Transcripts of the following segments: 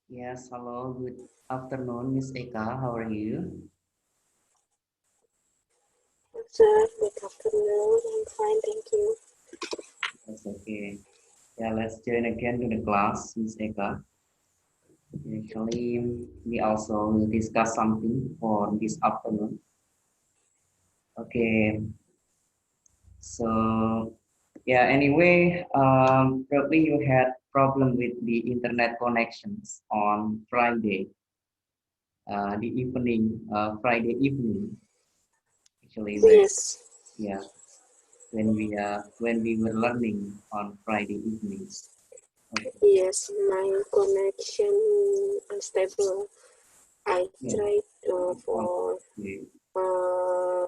Yes, hello, good afternoon, Miss Eka. How are you? Sir, good afternoon. I'm fine, thank you. That's okay. Yeah, let's join again to the class, Miss Eka. Actually, we also will discuss something for this afternoon. Okay, so yeah, anyway, probably you had problem with the internet connections on Friday, the evening, Friday evening. Actually, Yes, yeah, when we were learning on Friday evenings. Okay. yes, my connection unstable. I Yeah. tried On for the, uh,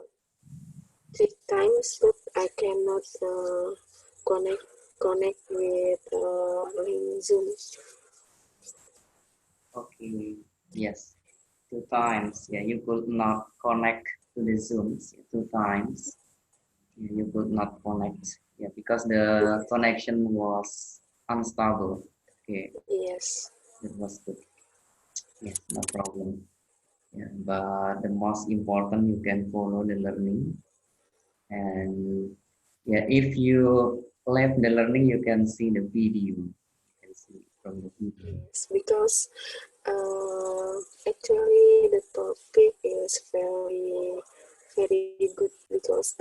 3 times, but I cannot connect connect with link Zoom. okay. Yes. Two times. Yeah. You could not connect to the Zooms. Yeah, two times. Yeah, you could not connect. Yeah. Because the connection was unstable. Okay. Yes, That was good. Yes. No problem. Yeah. But the most important, you can follow the learning. And yeah, if you left the learning, you can see the video. You can see from the video. yes, because actually the topic is very good because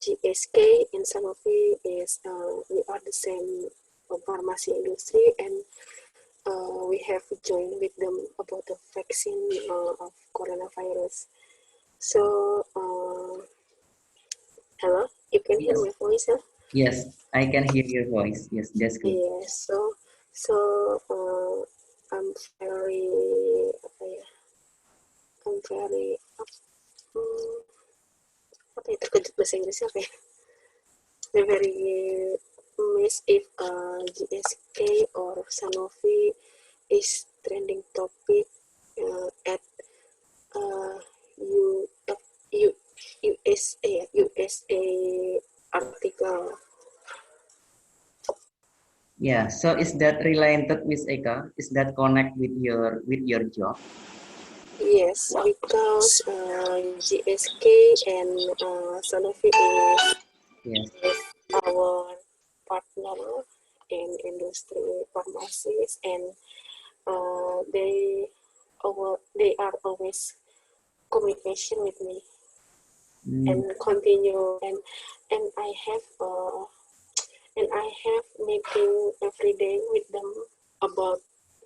GSK and Sanofi is we are the same pharmacy industry, and we have joined with them about the vaccine of coronavirus. So hello, you can hear Yes. my voice, huh? Yes, I can hear your voice. Yes, that's good. Yes. So I'm very apa ya? I'm very um, apa ya, terkejut bahasa Inggrisnya apa ya? I'm very miss if GSK or Sanofi is trending topic at uh, U, U, USA article. Yeah, so is that related with Eka? Is that connect with your job? Yes, because GSK and Sanofi Yes. is our partner in industry pharmacies, and they are always communication with me Mm, and continue, and I have meeting every day with them about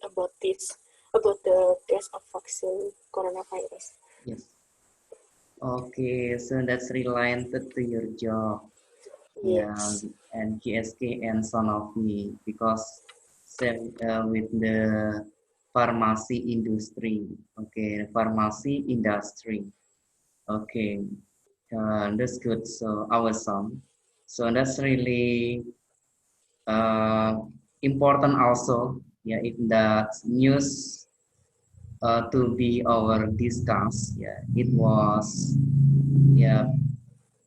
about this about the test of vaccine coronavirus. yes. Okay, so that's related to your job. Yeah, Yes, and GSK and Sanofi because same with the pharmacy industry. Okay, pharmacy industry. Okay, that's good. So awesome. So that's really uh, important also. Yeah, if that news to be our discuss. Yeah, it was yeah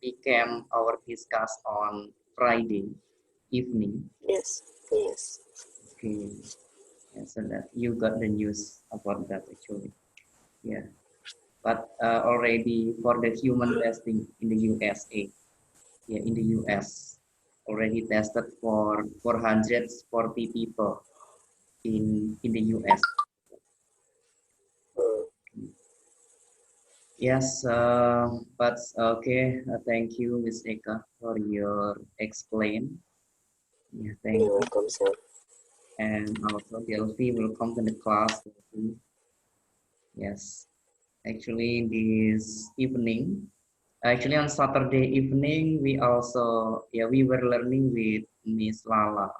became our discuss on Friday evening. yes, yes, Okay, yeah, so that you got the news about that actually. Yeah, but already for the human testing in the USA. Yeah, in the US already tested for 440 people in the US. mm, Yes, but okay. Thank you, Miss Eka, for your explain. Yeah, thank you're you. welcome, sir. And also, Delphi will come to the class. Delphi. Yes, actually, this evening, actually on Saturday evening, we also we were learning with Miss Lala,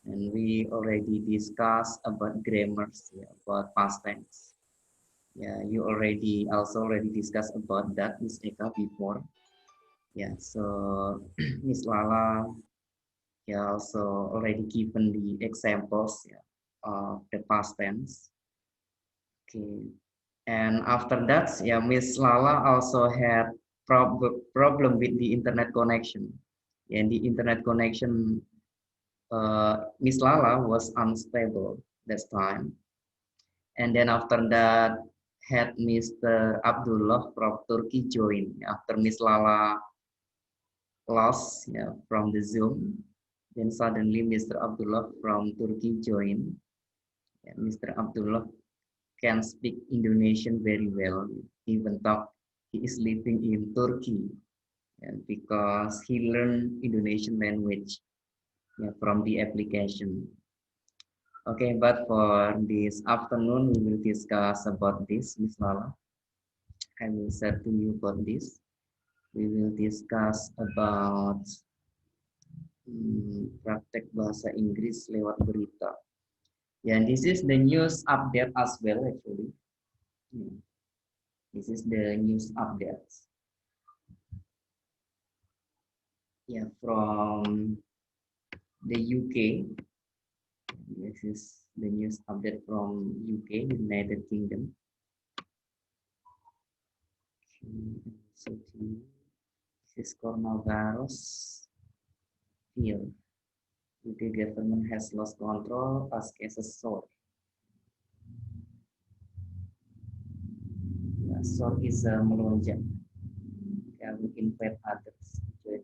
and we already discussed about grammars, yeah, about past tense. Yeah, you already discussed about that, Miss Eka, before. Yeah, so Miss Lala yeah also already given the examples yeah, of the past tense. Okay, and after that, yeah, Miss Lala also had problem with the internet connection. And the internet connection, Miss Lala was unstable that time. And then after that, had Mr. Abdullah from Turkey join. After Miss Lala lost from the Zoom, then suddenly Mr. Abdullah from Turkey joined. Mr. Abdullah can speak Indonesian very well, even though he is living in Turkey, because he learned Indonesian language from the application. Okay, but for this afternoon, we will discuss about this, Miss Lala. I will share to you about this. We will discuss about praktek bahasa Inggris lewat berita. Yeah, this is the news update as well actually. This is the news updates. Yeah, from the UK. This is the news update from UK, United Kingdom. So this is coronavirus here. UK government has lost control as cases soar. Yeah, soar is melonjak. Will invite others. Okay,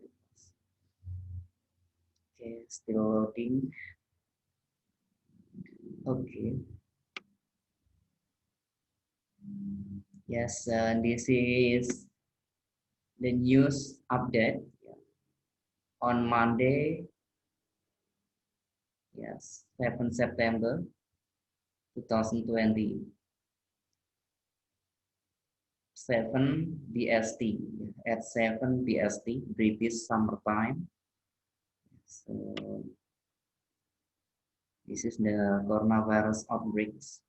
still loading. Okay. Yes, this is the news update on Monday. Yes, 7 September 2020. 7 BST at 7 BST British Summer Time. So this is the coronavirus outbreaks.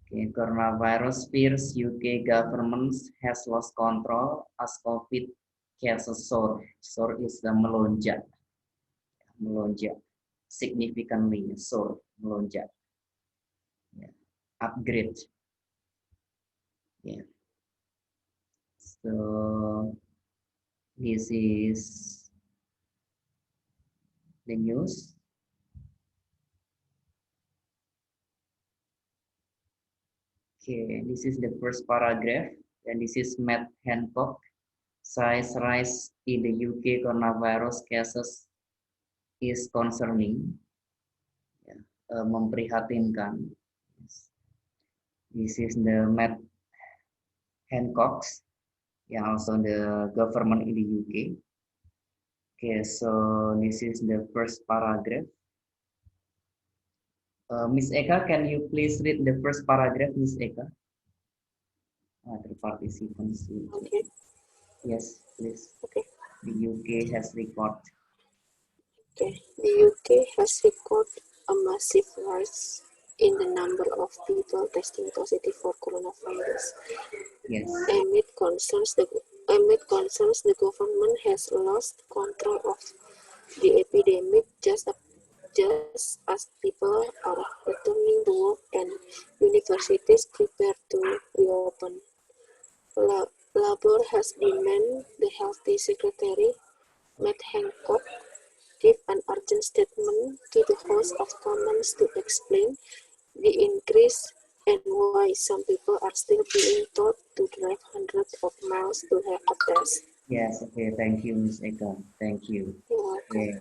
Okay, coronavirus fears UK government has lost control as COVID cases soar. Soar is the melonjak. Melonjak significantly, soar, melonjak. Yeah. Upgrade. Yeah. So this is the news. Okay, this is the first paragraph, and this is Matt Hancock. Size rise in the UK coronavirus cases is concerning, memprihatinkan. This is the Matt Hancock, also the government in the UK. Okay, so this is the first paragraph. Miss Eka, can you please read the first paragraph, Miss Eka? The participants. Okay. Yes, please. Okay. The UK has recorded. Okay. The UK has recorded a massive rise in the number of people testing positive for coronavirus. Yes. Amid concerns, the government has lost control of the epidemic just as people are returning to work and universities prepare to reopen. Labour has demanded the Health Secretary, Matt Hancock, give an urgent statement to the House of Commons to explain the increase and why some people are still being told to drive hundreds of miles to have a test. Yes, okay, thank you, Ms. Eka. Thank you. You're welcome. Okay.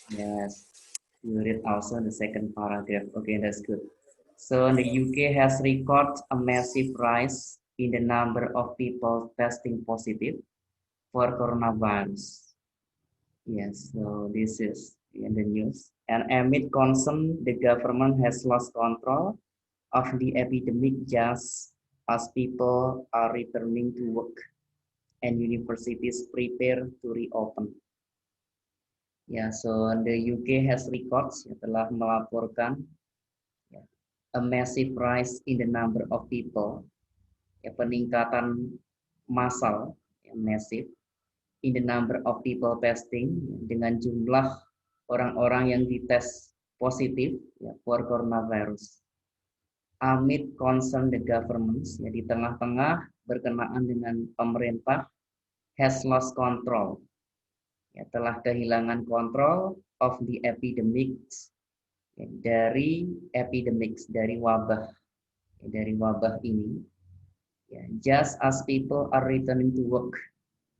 Yes, you read also the second paragraph. Okay, that's good. So the UK has recorded a massive rise in the number of people testing positive for coronavirus. Yes, so this is in the news. And amid concern, the government has lost control of the epidemic just as people are returning to work and universities prepare to reopen. Ya, so the UK has records telah melaporkan a massive rise in the number of people, peningkatan massal massive in the number of people testing dengan jumlah orang-orang yang dites positif for coronavirus. Amid concern the governments, di tengah-tengah berkenaan dengan pemerintah has lost control, telah kehilangan kontrol of the epidemics, dari epidemics, dari wabah. dari wabah ini. Ya, just as people are returning to work,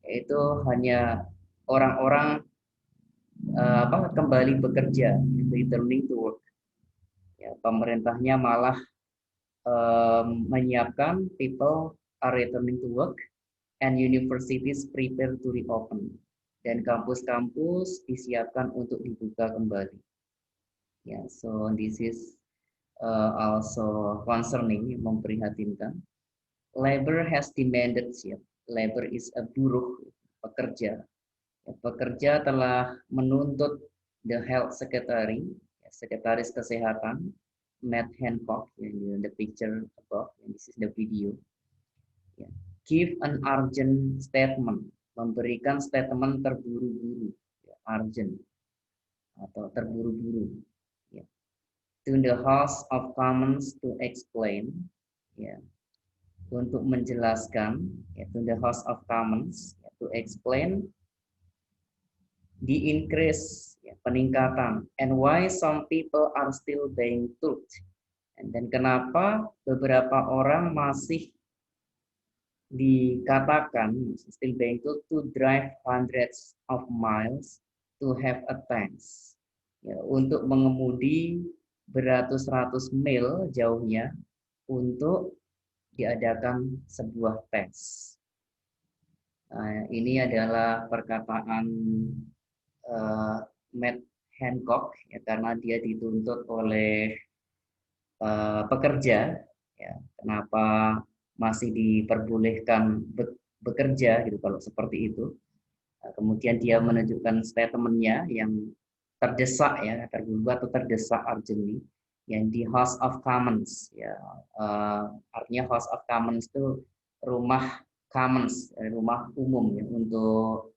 yaitu hanya orang-orang kembali bekerja, returning to work. Ya, pemerintahnya malah menyiapkan people are returning to work and universities prepare to reopen. Dan kampus-kampus disiapkan untuk dibuka kembali. Ya, so this is also concerning, memprihatinkan. Labor has demanded, ya, labor is a buruh, pekerja. Ya, pekerja telah menuntut the health secretary, ya, sekretaris kesehatan, Matt Hancock, in the picture above, and this is the video. Ya. Give an urgent statement, memberikan statement terburu-buru, ya, urgent atau terburu-buru. Ya. To the House of Commons to explain, ya, untuk menjelaskan, ya, to the House of Commons, ya, to explain the increase, ya, peningkatan, and why some people are still being told, dan kenapa beberapa orang masih dikatakan still being told to drive hundreds of miles to have a test, ya, untuk mengemudi beratus-ratus mil jauhnya untuk diadakan sebuah tes. Ini adalah perkataan Matt Hancock, ya, karena dia dituntut oleh pekerja, ya, kenapa masih diperbolehkan bekerja gitu kalau seperti itu. Kemudian dia menunjukkan statementnya yang terdesak, ya, terburu atau terdesak urgently, yang di House of Commons, ya, artinya House of Commons itu rumah Commons, rumah umum, ya, untuk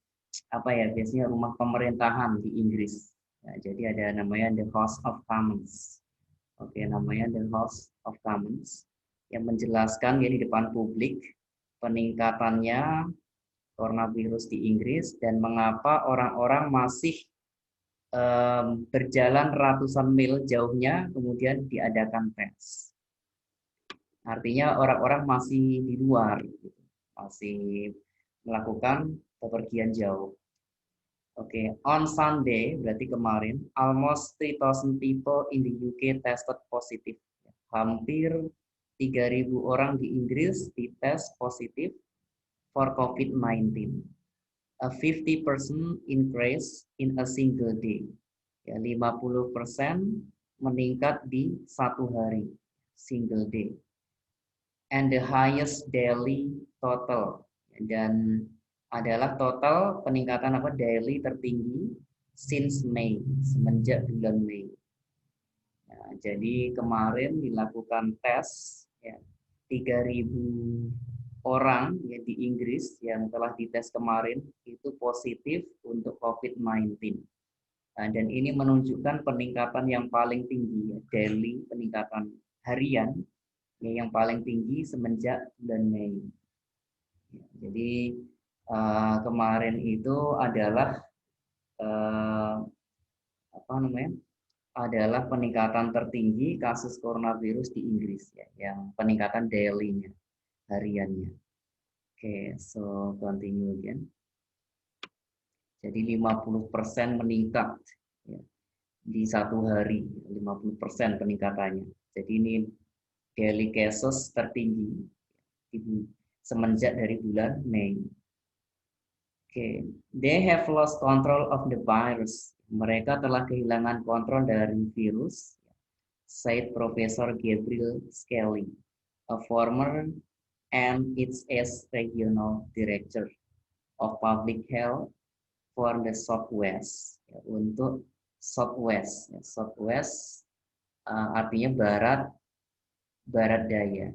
apa ya, biasanya rumah pemerintahan di Inggris. Nah, jadi ada namanya the House of Commons. Oke, namanya the House of Commons, yang menjelaskan ya di depan publik peningkatannya coronavirus di Inggris dan mengapa orang-orang masih berjalan ratusan mil jauhnya kemudian diadakan tes. Artinya orang-orang masih di luar, gitu, masih melakukan bepergian jauh. Oke, on Sunday, berarti kemarin, almost 3,000 people in the UK tested positive. Hampir 3.000 orang di Inggris dites positif for COVID-19. A 50% increase in a single day. Ya, 50% meningkat di satu hari, single day. And the highest daily total, dan adalah total peningkatan daily tertinggi since May, semenjak bulan Mei. Nah, jadi kemarin dilakukan tes, ya, 3.000 orang, ya, di Inggris yang telah dites kemarin itu positif untuk COVID-19. Nah, dan ini menunjukkan peningkatan yang paling tinggi, ya, daily, peningkatan harian, ya, yang paling tinggi semenjak bulan Mei. Ya, jadi kemarin itu adalah adalah peningkatan tertinggi kasus coronavirus di Inggris, ya, yang peningkatan daily-nya, hariannya. Oke, so continue again. Jadi 50% meningkat, ya, di satu hari, 50% peningkatannya. Jadi ini daily cases tertinggi semenjak dari bulan Mei. Oke, they have lost control of the virus. Mereka telah kehilangan kontrol dari virus, said Professor Gabriel Skelly, a former NHS regional director of public health for the Southwest. Ya, untuk Southwest, ya, Southwest artinya barat daya.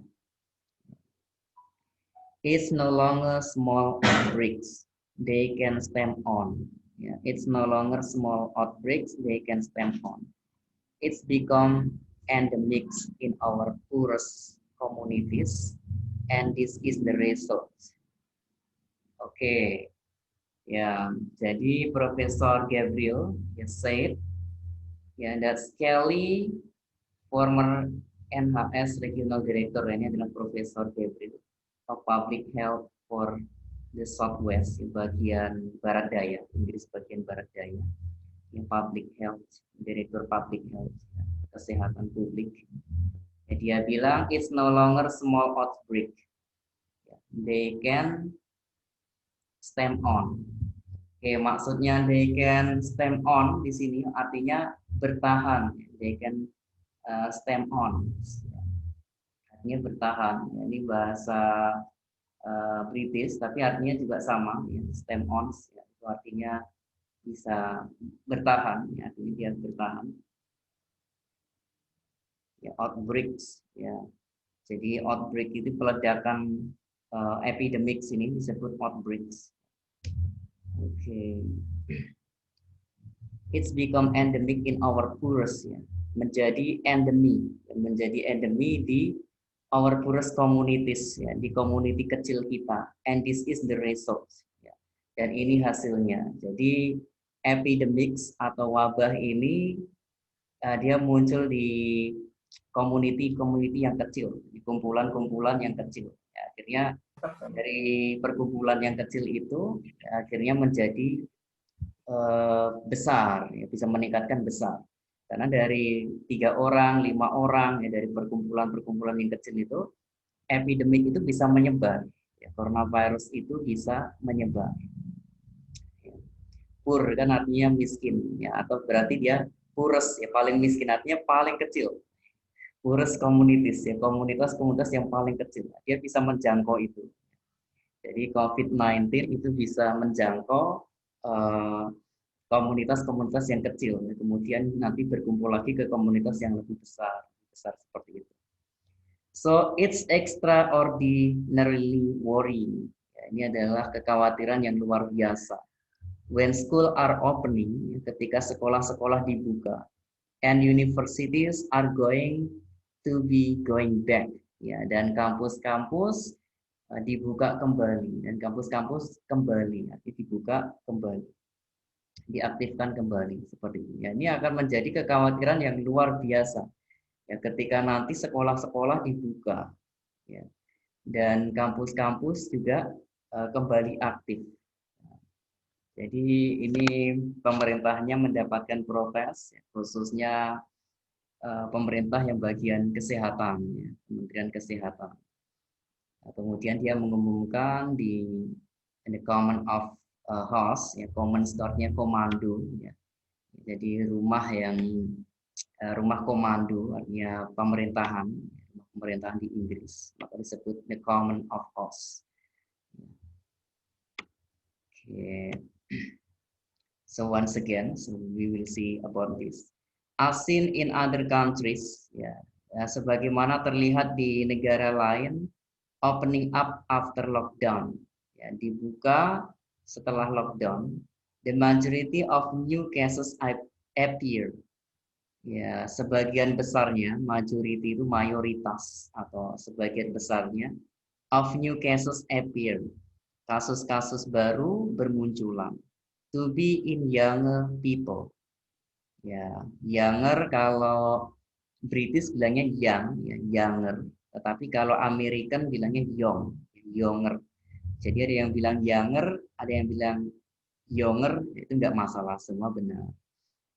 It's no longer small outbreaks they can stamp on. Yeah, it's no longer small outbreaks they can stamp on. It's become endemics in our poorest communities, and this is the result. Oke, ya, jadi Profesor Gabriel said, that Skelly, former NHS Regional Director, ini adalah Profesor Gabriel of Public Health for the Southwest, bagian barat daya, Inggris bagian barat daya, yang Public Health, Direktur Public Health, kesehatan publik. Ya, dia bilang it's no longer small outbreak, they can stem on. Oke, maksudnya they can stem on di sini artinya bertahan, they can stem on, artinya bertahan. Ini bahasa British, tapi artinya juga sama, ya. Stem on, ya. Itu artinya bisa bertahan, ya. Artinya dia bertahan. Ya, outbreaks, ya. Jadi outbreak itu peledakan epidemic sini disebut outbreaks. Oke. It's become endemic in our poorest, ya. Menjadi endemi di our poorest communities, ya, di community kecil kita, and this is the result, ya. Dan ini hasilnya. Jadi epidemics atau wabah ini dia muncul di community yang kecil, di kumpulan yang kecil. Ya, akhirnya dari perkumpulan yang kecil itu ya, akhirnya menjadi besar, ya, bisa meningkatkan besar. Karena dari 3 orang, 5 orang, ya, dari perkumpulan yang kecil itu, epidemik itu bisa menyebar. Ya, coronavirus itu bisa menyebar. Ya. Poor kan artinya miskin, ya, atau berarti dia poorest, ya, paling miskin artinya paling kecil. Poorest communities, ya, komunitas yang paling kecil. Dia bisa menjangkau itu. Jadi COVID-19 itu bisa menjangkau komunitas-komunitas yang kecil, kemudian nanti berkumpul lagi ke komunitas yang lebih besar seperti itu. So it's extraordinarily worrying. Ya, ini adalah kekhawatiran yang luar biasa. When school are opening, ketika sekolah-sekolah dibuka, and universities are going to be going back, ya, dan kampus-kampus dibuka kembali, dan kampus-kampus kembali, nanti dibuka kembali, diaktifkan kembali seperti ini. Ya, ini akan menjadi kekhawatiran yang luar biasa. Ya, ketika nanti sekolah-sekolah dibuka, ya, dan kampus-kampus juga kembali aktif. Jadi ini pemerintahnya mendapatkan protes, ya, khususnya pemerintah yang bagian kesehatan, ya, Kementerian Kesehatan. Kemudian dia mengumumkan di the command of house, ya, common store-nya komando, ya. Jadi rumah komando, artinya pemerintahan di Inggris, maka disebut the common of house. Okay. So once again, so we will see about this. As seen in other countries, ya, sebagaimana terlihat di negara lain, opening up after lockdown, ya, dibuka setelah lockdown, the majority of new cases appear. Ya, sebagian besarnya, majority itu mayoritas atau sebagian besarnya, of new cases appear. Kasus-kasus baru bermunculan. To be in younger people. Ya, younger kalau British bilangnya young, ya, younger. Tetapi kalau American bilangnya younger. Jadi ada yang bilang younger, ada yang bilang younger, itu enggak masalah, semua benar.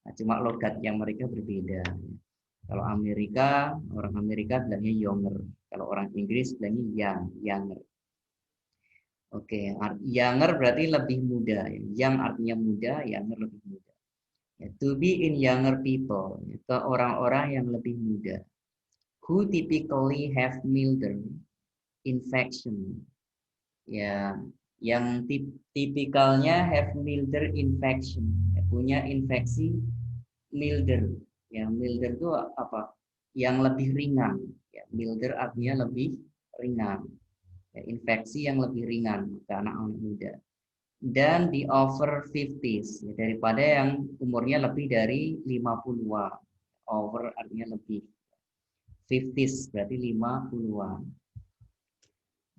Nah, cuma logat yang mereka berbeda. Kalau orang Amerika bilangnya younger. Kalau orang Inggris bilangnya younger. Oke, younger berarti lebih muda. Young artinya muda, younger lebih muda. Ya, to be in younger people, itu orang-orang yang lebih muda. Who typically have milder infection. Ya, yang tipikalnya have milder infection, ya, punya infeksi milder. Ya, milder itu apa? Yang lebih ringan. Ya, milder artinya lebih ringan. Ya, infeksi yang lebih ringan ke anak-anak muda. Dan di over 50s, ya, daripada yang umurnya lebih dari 50-an. Over artinya lebih. 50s berarti 50-an.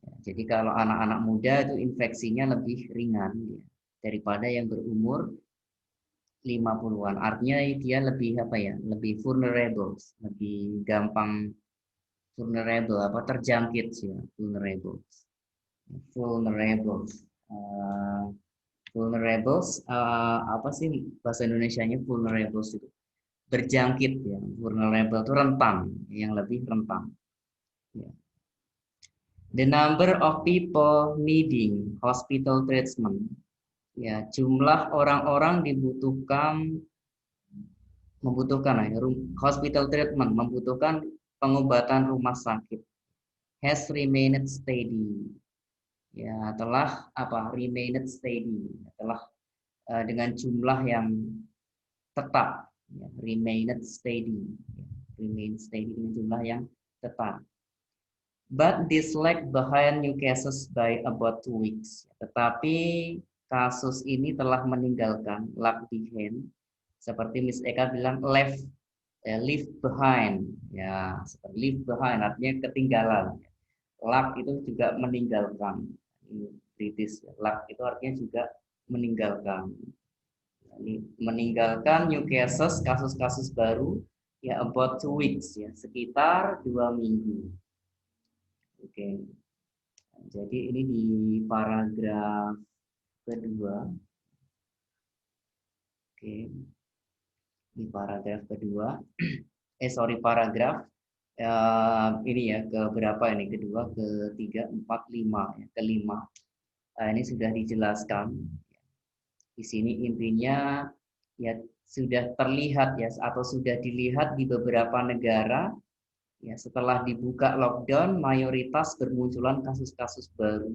Ya, jadi kalau anak-anak muda itu infeksinya lebih ringan, ya, daripada yang berumur 50-an. Artinya dia lebih lebih vulnerable, lebih gampang vulnerable apa terjangkit sih ya, vulnerable. Vulnerables apa sih bahasa Indonesianya vulnerables itu? Berjangkit ya. Vulnerable itu rentan, yang lebih rentan. Ya. The number of people needing hospital treatment. Ya, jumlah orang-orang membutuhkan hospital treatment, membutuhkan pengobatan rumah sakit has remained steady. Ya, telah remained steady, telah dengan jumlah yang tetap, ya, remained steady, ya, remain steady dengan jumlah yang tetap. But this lag behind new cases by about 2 weeks. Tetapi kasus ini telah meninggalkan, lag behind, seperti Miss Eka bilang leave behind, ya seperti leave behind artinya ketinggalan. Lag itu juga meninggalkan. Ini British, lag itu artinya juga meninggalkan. Meninggalkan new cases, kasus-kasus baru ya about 2 weeks ya, sekitar 2 minggu. Oke. Jadi ini di paragraf kedua. Oke. Di paragraf kedua. Paragraf ini ya ke berapa ini? Kedua, ketiga, empat, lima ya. Kelima. Ini sudah dijelaskan. Di sini intinya ya sudah terlihat ya atau sudah dilihat di beberapa negara ya setelah dibuka lockdown mayoritas bermunculan kasus-kasus baru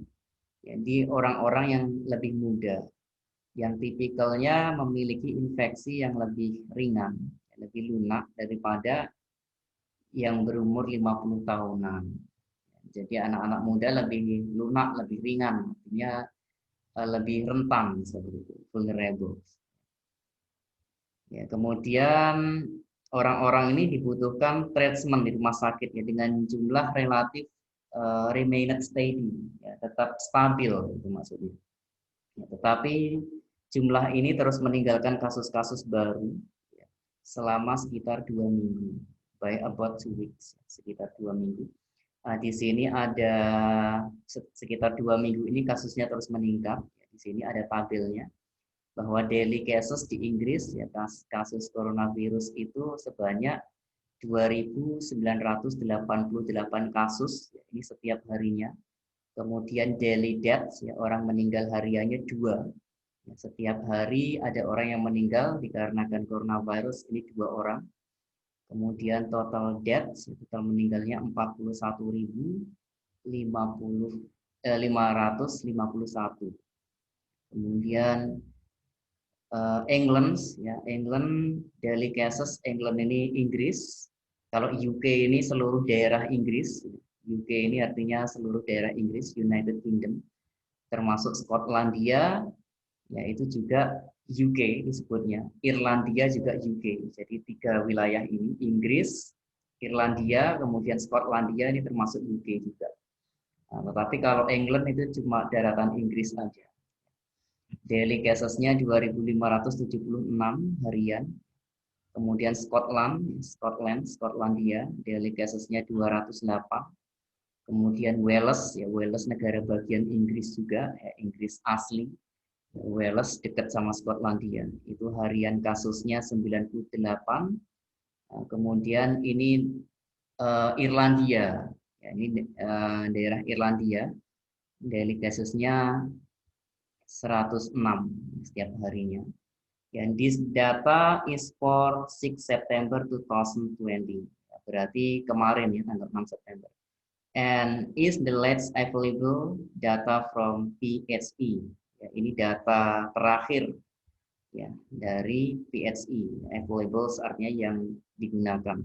ya, di orang-orang yang lebih muda yang tipikalnya memiliki infeksi yang lebih ringan, lebih lunak daripada yang berumur 50 tahunan. Jadi anak-anak muda lebih lunak, lebih ringan, artinya lebih rentan seperti itu, vulnerable. Ya, kemudian orang-orang ini dibutuhkan treatment di rumah sakit ya dengan jumlah relatif remained steady, ya, tetap stabil itu maksudnya. Ya, tetapi jumlah ini terus meninggalkan kasus-kasus baru ya, selama sekitar 2 minggu, by about 2 weeks, sekitar 2 minggu. Nah, di sini ada sekitar 2 minggu ini kasusnya terus meningkat. Ya, di sini ada tabelnya bahwa daily cases di Inggris ya kasus coronavirus itu sebanyak 2.988 kasus ya, ini setiap harinya. Kemudian daily deaths ya orang meninggal hariannya 2. Ya, setiap hari ada orang yang meninggal dikarenakan coronavirus ini 2 orang. Kemudian total deaths ya, total meninggalnya 41.551. Kemudian England ya England daily cases England ini Inggris. Kalau UK ini seluruh daerah Inggris. UK ini artinya seluruh daerah Inggris, United Kingdom, termasuk Skotlandia, ya itu juga UK disebutnya. Irlandia juga UK. Jadi 3 wilayah ini, Inggris, Irlandia, kemudian Skotlandia ini termasuk UK juga. Nah, tetapi kalau England itu cuma daratan Inggris saja. Daily cases-nya 2.576 harian. Kemudian Skotlandia, daily cases-nya 208. Kemudian Wales, ya Wales negara bagian Inggris juga, ya, Inggris asli. Wales dekat sama Skotlandia, itu harian kasusnya 98. Nah, kemudian ini Irlandia, ya, ini daerah Irlandia, daily cases-nya 106 setiap harinya. And this data is for 6 September 2020. Berarti kemarin ya, tanggal 6 September. And is the latest available data from PHE. Ya, ini data terakhir ya dari PHE. Available artinya yang digunakan.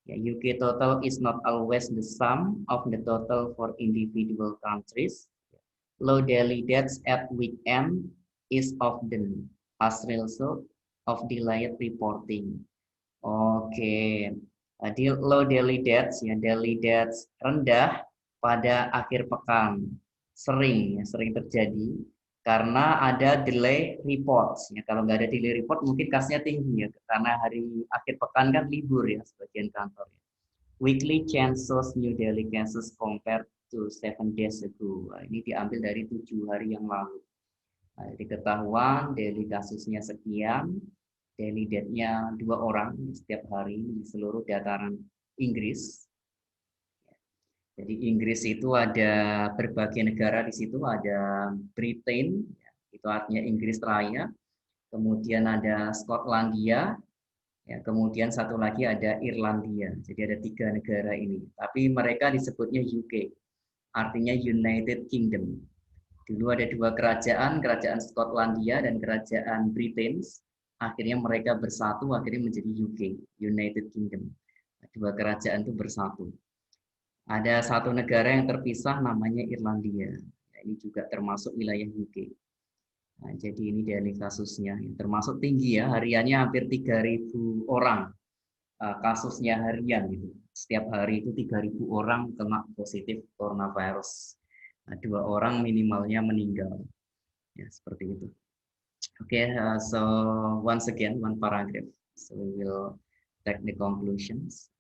Ya, UK total is not always the sum of the total for individual countries. Low daily deaths at weekend is often as result of delayed reporting. Oke, di low daily deaths ya daily deaths rendah pada akhir pekan sering terjadi karena ada delay reports ya. Kalau nggak ada delay report mungkin kasusnya tinggi ya karena hari akhir pekan kan libur ya sebagian kantor ya. Weekly census New Delhi cases compared to 7 days ago. Ini diambil dari 7 hari yang lalu. Diketahuan Delhi kasusnya sekian, Delhi death-nya 2 orang setiap hari di seluruh dataran Inggris. Jadi Inggris itu ada berbagai negara di situ, ada Britain, itu artinya Inggris Raya, kemudian ada Skotlandia, ya, kemudian satu lagi ada Irlandia. Jadi ada 3 negara ini. Tapi mereka disebutnya UK, artinya United Kingdom. Dulu ada 2 kerajaan, kerajaan Skotlandia dan kerajaan Britain. Akhirnya mereka bersatu, akhirnya menjadi UK, United Kingdom. 2 kerajaan itu bersatu. Ada satu negara yang terpisah namanya Irlandia. Ini juga termasuk wilayah UK. Nah, jadi ini Delhi kasusnya, termasuk tinggi ya, hariannya hampir 3.000 orang kasusnya harian gitu. Setiap hari itu 3.000 orang kena positif coronavirus. Nah, 2 orang minimalnya meninggal. Ya, seperti itu. Okay, so once again, one paragraph. So we will take the conclusions.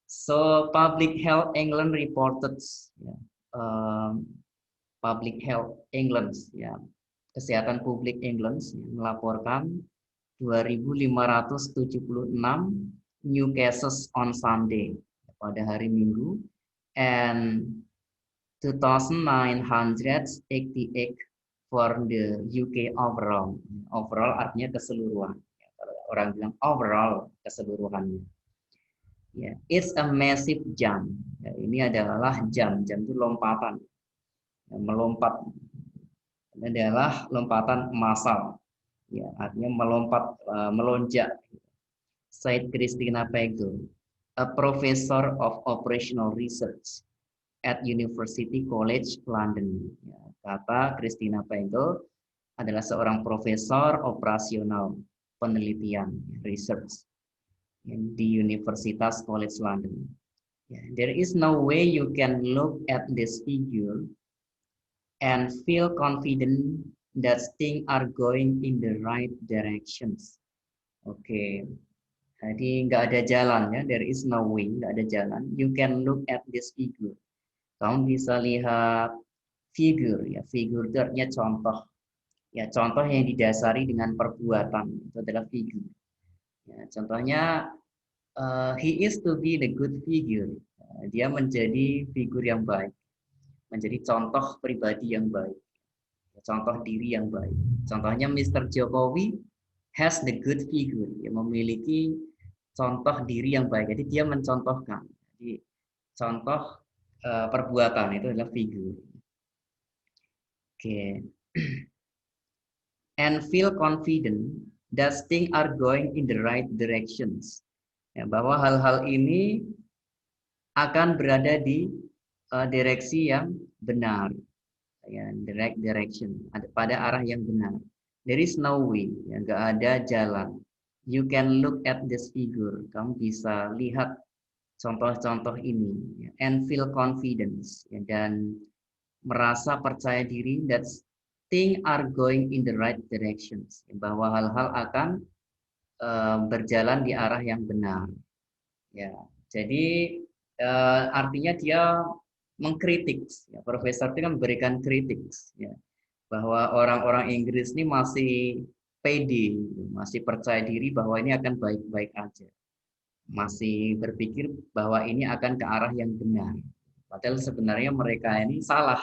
So Public Health England reported, Public Health England, ya, Kesehatan Publik England melaporkan 2.576 new cases on Sunday pada hari Minggu and 2.988 for the UK overall. Overall artinya keseluruhan. Kalau orang bilang overall keseluruhannya. Ya, it's a massive jump. Ya, ini adalah jam itu lompatan. Ya, melompat. Ini adalah lompatan massal. Ya, artinya melompat, melonjak. Said Christina Pegel, a professor of operational research at University College London. Ya, kata Christina Pegel adalah seorang profesor operasional penelitian research di Universitas College London. There is no way you can look at this figure and feel confident that things are going in the right directions. Oke, jadi nggak ada jalan ya. There is no way, nggak ada jalan. You can look at this figure. Kamu bisa lihat figure ya. Figure itu artinya contoh. Ya, contoh yang didasari dengan perbuatan itu adalah figure. Ya, contohnya he is to be the good figure. Dia menjadi figur yang baik, menjadi contoh pribadi yang baik, contoh diri yang baik. Contohnya Mr. Jokowi has the good figure, dia memiliki contoh diri yang baik. Jadi dia mencontohkan. Jadi contoh perbuatan itu adalah figur. Oke. And feel confident that things are going in the right directions. Ya, bahwa hal-hal ini akan berada di direksi yang benar, ya, direct direction, pada arah yang benar. There is no way, ya, nggak ada jalan. You can look at this figure, kamu bisa lihat contoh-contoh ini, ya, and feel confidence, ya, dan merasa percaya diri that things are going in the right directions, ya, bahwa hal-hal akan berjalan di arah yang benar. Ya, jadi artinya dia mengkritik. Ya, profesor itu kan memberikan kritik, ya, bahwa orang-orang Inggris ini masih pede, masih percaya diri bahwa ini akan baik-baik aja, masih berpikir bahwa ini akan ke arah yang benar. Padahal sebenarnya mereka ini salah.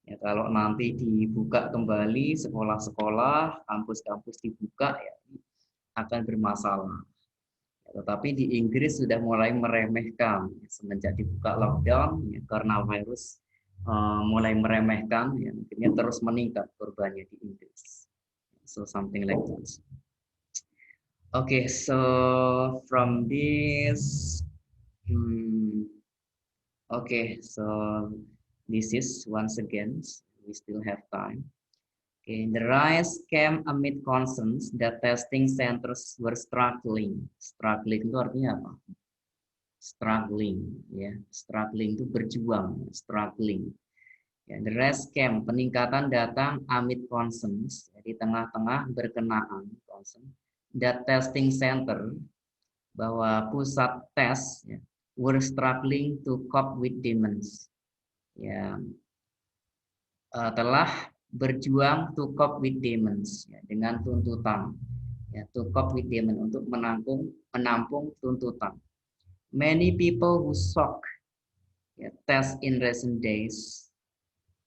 Ya, kalau nanti dibuka kembali sekolah-sekolah, kampus-kampus dibuka, ya, akan bermasalah. Tetapi di Inggris sudah mulai meremehkan semenjak dibuka lockdown, ya, karena virus mulai meremehkan, ya, akhirnya terus meningkat korbannya di Inggris. So something like this. Okay, so from this, okay, so this is once again we still have time. Okay, the rise came amid concerns that testing centers were struggling. Struggling itu artinya apa? Struggling, ya. Struggling itu berjuang, struggling. Ya, the rise came, peningkatan datang amid concerns, di tengah-tengah berkenaan concern that testing center, bahwa pusat tes, ya, were struggling to cope with demons. Ya, telah berjuang to cope with demons, ya, dengan tuntutan, ya, to cope with demon, untuk menampung tuntutan. Many people who sought, ya, test in recent days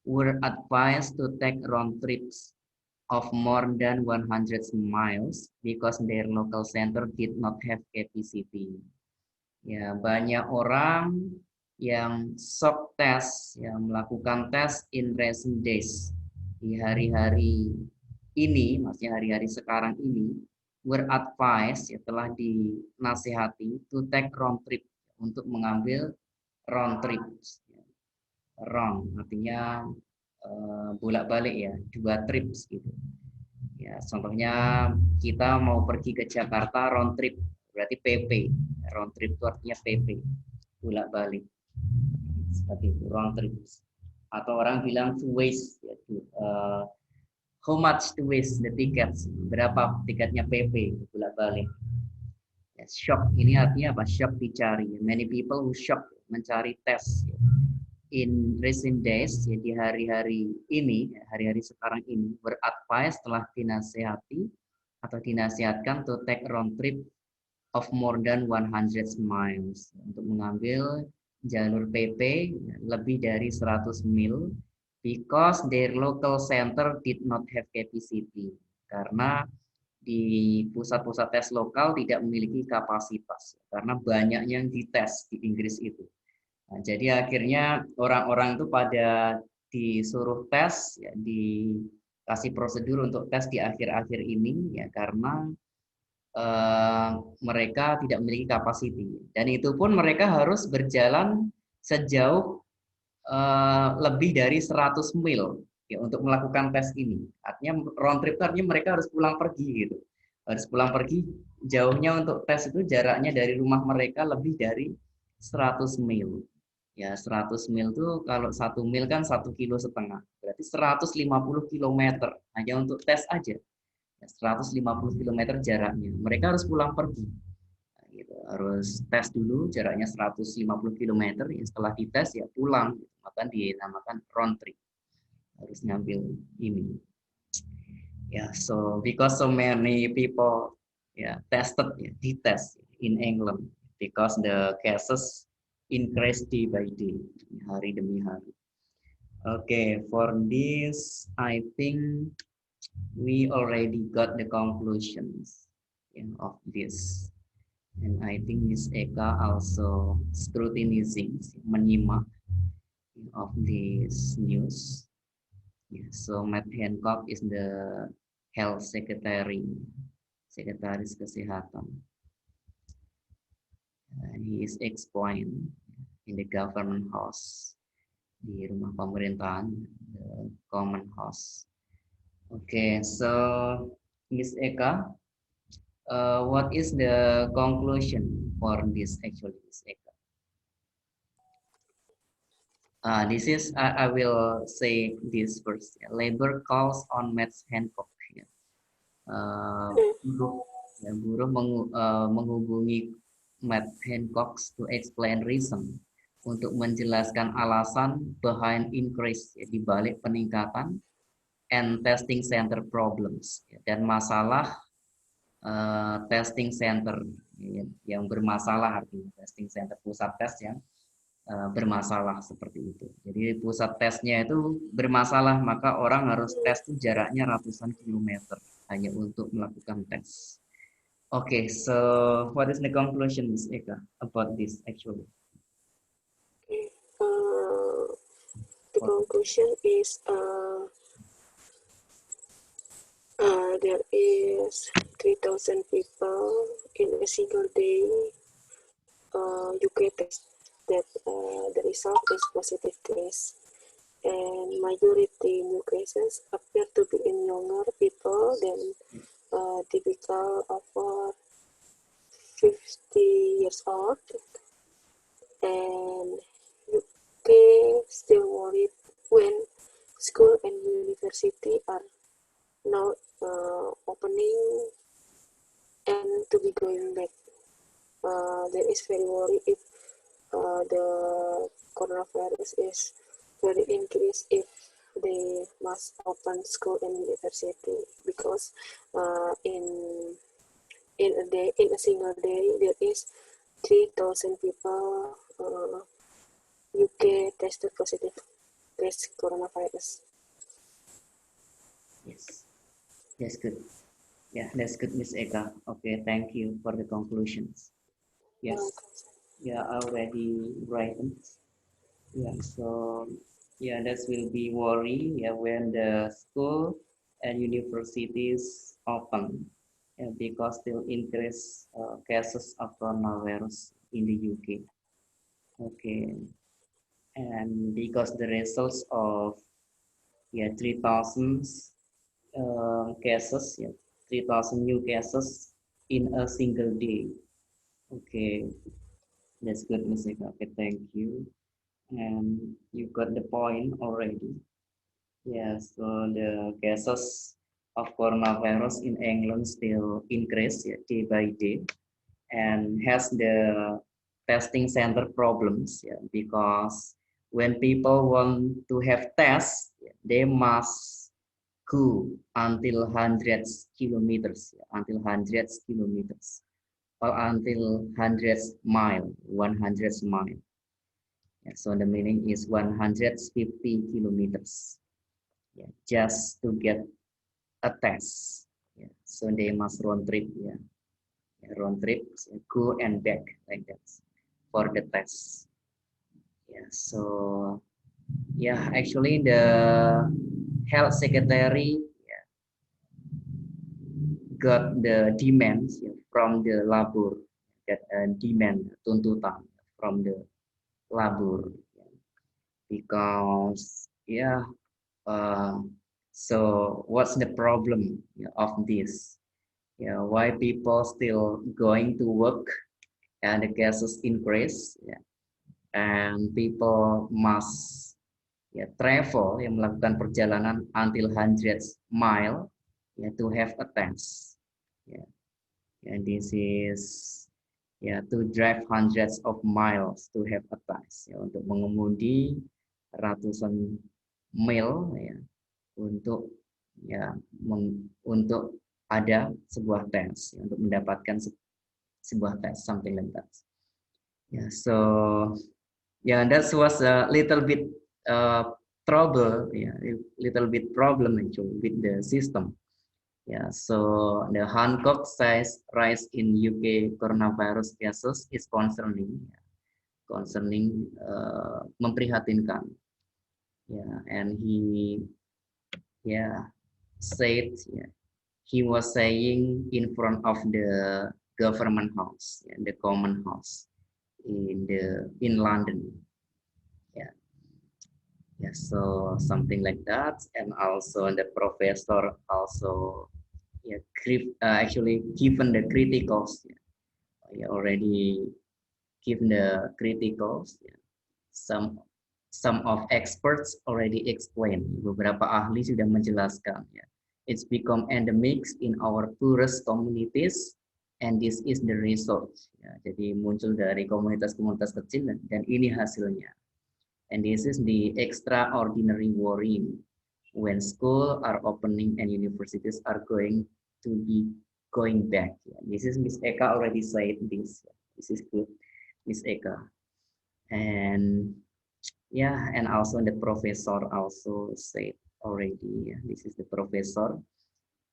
were advised to take round trips of more than 100 miles because their local center did not have capacity. Ya, banyak orang yang shock test, yang melakukan tes in recent days, di hari-hari ini, maksudnya hari-hari sekarang ini, were advised, ya, telah dinasihati to take round trip, untuk mengambil round trip. Round artinya bolak-balik, ya, 2 trips gitu. Ya, contohnya kita mau pergi ke Jakarta round trip, berarti PP. Round trip itu artinya PP, bolak-balik. Seperti itu, round trip. Atau orang bilang to waste, yaitu how much to waste the tickets, berapa tiketnya PP, bolak-balik. Ya, shop ini artinya apa? Shop dicari. Many people who shop, mencari tes. In recent days, ya, di hari-hari ini, hari-hari sekarang ini, beradvice, telah dinasihati atau dinasihatkan to take round trip of more than 100 miles, untuk mengambil jalur PP lebih dari 100 mil, because their local center did not have capacity, karena di pusat-pusat tes lokal tidak memiliki kapasitas, karena banyaknya yang dites di Inggris itu. Nah, jadi akhirnya orang-orang itu pada disuruh tes, ya, dikasih prosedur untuk tes di akhir-akhir ini, ya, karena mereka tidak memiliki kapasiti, dan itu pun mereka harus berjalan sejauh lebih dari 100 mil, ya, untuk melakukan tes ini. Artinya round trip, artinya mereka harus pulang pergi gitu. Harus pulang pergi, jauhnya untuk tes itu jaraknya dari rumah mereka lebih dari 100 mil. Ya, 100 mil itu kalau 1 mil kan 1,5 kilo, berarti 150 kilometer hanya untuk tes aja. 150 kilometer jaraknya. Mereka harus pulang pergi. Nah, gitu. Harus tes dulu, jaraknya 150 kilometer. Ya, setelah dites ya pulang. Gitu. Maka dinamakan round trip. Harus ngambil ini. Ya, so because so many people, ya, tested, ya, dites in England, because the cases increase day by day, hari demi hari. Okay, for this I think we already got the conclusions, yeah, of this, and I think Miss Eka also scrutinizing, menyimak, of this news. Yeah, so Matt Hancock is the health secretary, sekretaris kesehatan. He is explained in the government house, di rumah pemerintahan, the common house. Okay, so Miss Eka, what is the conclusion for this actually, Miss Eka? This is, I will say this first. Labor calls on Matt Hancock. Buruh menghubungi Matt Hancock to explain reason, untuk menjelaskan alasan behind increase, ya, di balik peningkatan, and testing center problems, ya, dan masalah testing center, ya, yang bermasalah, artinya testing center, pusat tes yang bermasalah, seperti itu. Jadi pusat tesnya itu bermasalah, maka orang harus tes itu jaraknya ratusan kilometer hanya untuk melakukan tes. Okay, so what is the conclusion, Ms. Eka, about this actually? The conclusion is there is 3,000 people in a single day UK test that the result is positive test, and majority new cases appear to be in younger people than typical over 50 years old, and UK still worried when school and university are now opening and to be going back. There is very worried if the coronavirus is very increased if they must open school and university, because in a single day there is 3,000 people UK tested positive test coronavirus. Yes, that's good. Yeah, that's good, Miss Eka. Okay, thank you for the conclusions. Yes, yeah, already written. Yeah, so yeah, that will be worry. Yeah, when the school and universities open, because still increase cases of coronavirus in the UK. Okay, and because the results of 3,000 cases, 3,000 new cases in a single day. Okay, that's good, Miss Eka. Okay, thank you. And you got the point already. Yeah, so the cases of coronavirus in England still increase, day by day, and has the testing center problems, because when people want to have tests, they must go until hundreds kilometers, or until hundreds mile, 100 mile. Yeah, so the meaning is 150 kilometers. Yeah, just to get a test. Yeah, so they must round trip. Yeah, round trip, so go and back like that for the test. Yeah, so yeah, actually the health secretary got the demands, from the labor, that demand tuntutan from the labor, because so what's the problem, of this? Why people still going to work and the cases increase, and people must travel, melakukan perjalanan until hundreds mile, to have a test. Yeah. And this is to drive hundreds of miles to have a test, untuk mengemudi ratusan mil, untuk untuk ada sebuah tes, untuk mendapatkan sebuah tes, something like that. So that was a little bit trouble, little bit problem actually with the system. So the Hancock says rise in UK coronavirus cases is concerning, memprihatinkan. And he said, he was saying in front of the government house, the common house in London. So something like that. And also the professor also actually given the criticals, already given the criticals. Some of experts already explained, beberapa ahli sudah menjelaskan, it's become endemic in our poorest communities, and this is the result. Jadi muncul dari komunitas-komunitas kecil, dan ini hasilnya. And this is the extraordinary worrying when schools are opening and universities are going to be going back. This is Miss Eka already said this. This is good, Miss Eka. And and also the professor also said already. This is the professor.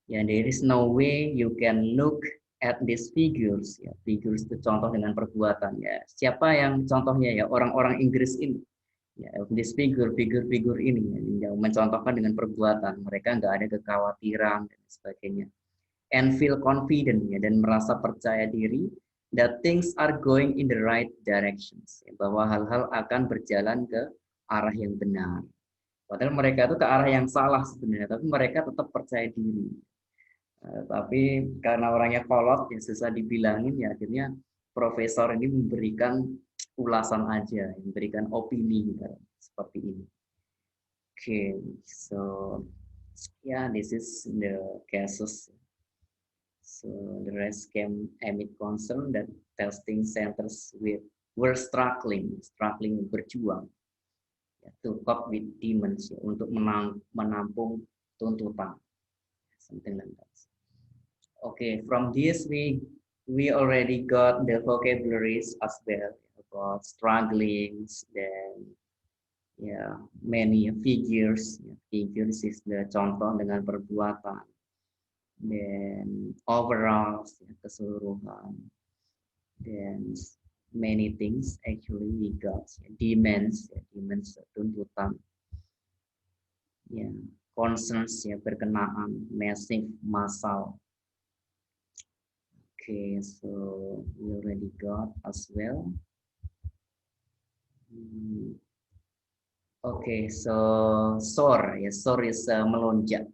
There is no way you can look at these figures. Figures itu contoh dengan perbuatan. Siapa yang contohnya, orang-orang Inggris ini. This figur ini, yang mencontohkan dengan perbuatan, mereka nggak ada kekhawatiran dan sebagainya, and feel confident, dan merasa percaya diri that things are going in the right directions, bahwa hal-hal akan berjalan ke arah yang benar. Padahal mereka itu ke arah yang salah sebenarnya, tapi mereka tetap percaya diri. Tapi karena orangnya kolot, susah dibilangin, akhirnya profesor ini memberikan ulasan aja, memberikan opini seperti ini. Okay, so this is the cases. So the rest came amid concern that testing centers with were struggling berjuang ya, to cope with demons ya, untuk menampung tuntutan, something like that. Okay, from this we already got the vocabularies as well about strugglings, then ya many figures. Ya, figures is the contoh dengan perbuatan, then overall ya, keseluruhan, then many things actually we got ya, demands tuntutan, ya concerns ya berkenaan, massive massal. Okay, so we already got as well. Okay, so soar ya, soar is melonjak.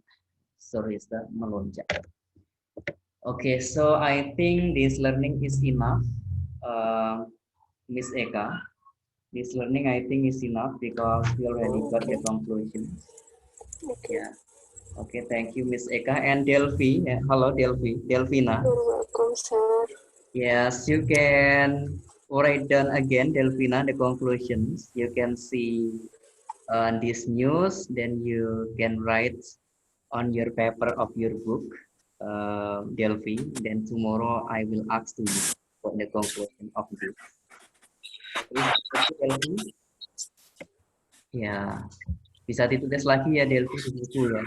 Soar is melonjak. Okay, so I think this learning is enough, Miss Eka. This learning I think is enough because we already got the conclusion. Okay. Yeah. Okay, thank you, Miss Eka and Delphi. Yeah, hello, Delphina. You're welcome, sir. Yes, you can write down again, Delphina, the conclusions. You can see this news, then you can write on your paper of your book, Delphi. Then tomorrow I will ask to you for the conclusion of this. Delphi? Ya, bisa ditulis lagi ya Delphi di buku ya.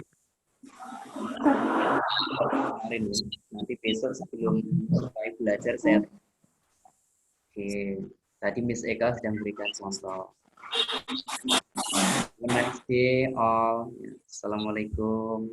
Kemarin ya. Nanti besok sebelum mulai belajar saya. Oke, tadi Miss Eka sedang berikan contoh. Have a nice day all. Assalamualaikum.